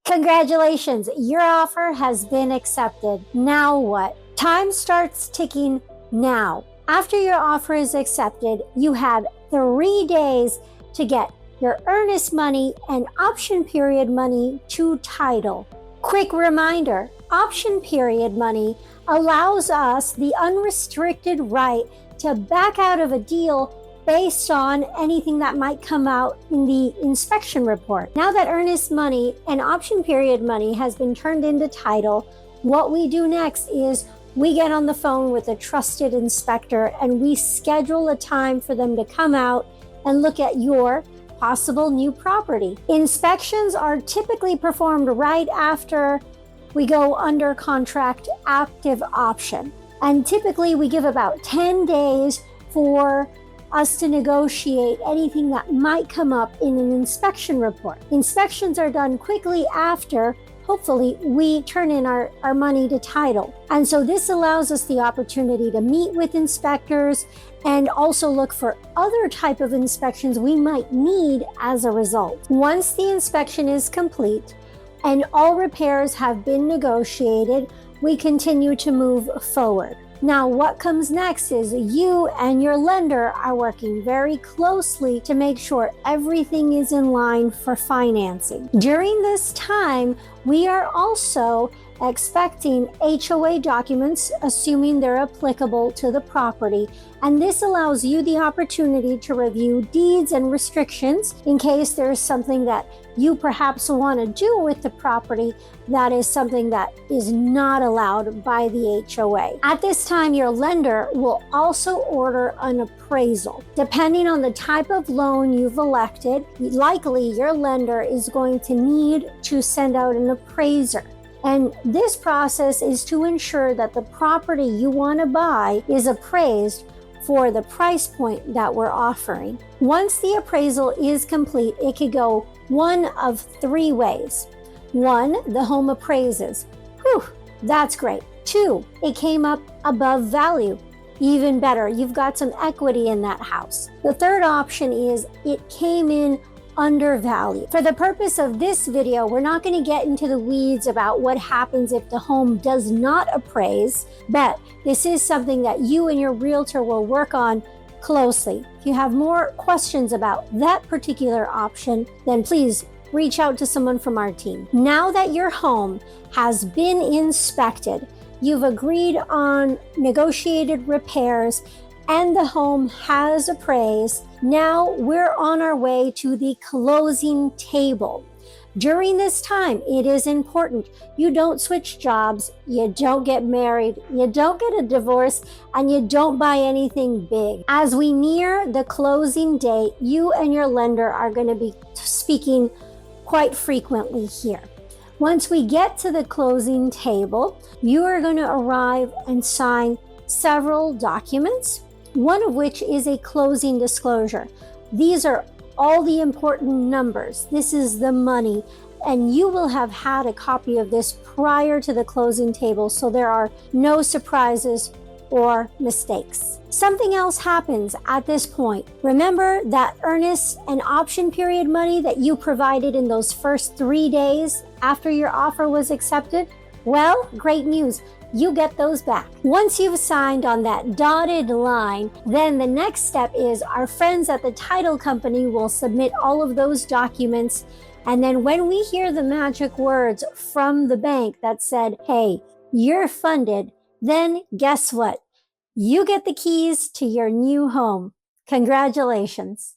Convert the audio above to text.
Congratulations, your offer has been accepted. Now what? Time starts ticking now. After your offer is accepted, you have 3 days to get your earnest money and option period money to title. Quick reminder, option period money allows us the unrestricted right to back out of a deal based on anything that might come out in the inspection report. Now that earnest money and option period money has been turned into title, what we do next is we get on the phone with a trusted inspector and we schedule a time for them to come out and look at your possible new property. Inspections are typically performed right after we go under contract active option. And typically we give about 10 days for us to negotiate anything that might come up in an inspection report. Inspections are done quickly after, hopefully, we turn in our money to title. And so this allows us the opportunity to meet with inspectors and also look for other type of inspections we might need as a result. Once the inspection is complete and all repairs have been negotiated, we continue to move forward. Now, what comes next is you and your lender are working very closely to make sure everything is in line for financing. During this time, we are also expecting HOA documents, assuming they're applicable to the property. And this allows you the opportunity to review deeds and restrictions in case there's something that you perhaps want to do with the property that is something that is not allowed by the HOA. At this time, your lender will also order an appraisal. Depending on the type of loan you've elected, likely your lender is going to need to send out an appraiser. And this process is to ensure that the property you want to buy is appraised for the price point that we're offering. Once the appraisal is complete, it could go one of 3 ways. 1, the home appraises. Whew, that's great. 2, it came up above value. Even better, you've got some equity in that house. The third option is it came in undervalued. For the purpose of this video, we're not going to get into the weeds about what happens if the home does not appraise, but this is something that you and your realtor will work on closely. If you have more questions about that particular option, then please reach out to someone from our team. Now that your home has been inspected, you've agreed on negotiated repairs, and the home has appraised, now we're on our way to the closing table. During this time, it is important you don't switch jobs, you don't get married, you don't get a divorce, and you don't buy anything big. As we near the closing date, you and your lender are going to be speaking quite frequently here. Once we get to the closing table, you are going to arrive and sign several documents, one of which is a closing disclosure. These are all the important numbers. This is the money, and you will have had a copy of this prior to the closing table, so there are no surprises or mistakes. Something else happens at this point. Remember that earnest and option period money that you provided in those first 3 days after your offer was accepted? Well, great news. You get those back. Once you've signed on that dotted line, then the next step is our friends at the title company will submit all of those documents. And then when we hear the magic words from the bank that said, hey, you're funded, then guess what? You get the keys to your new home. Congratulations.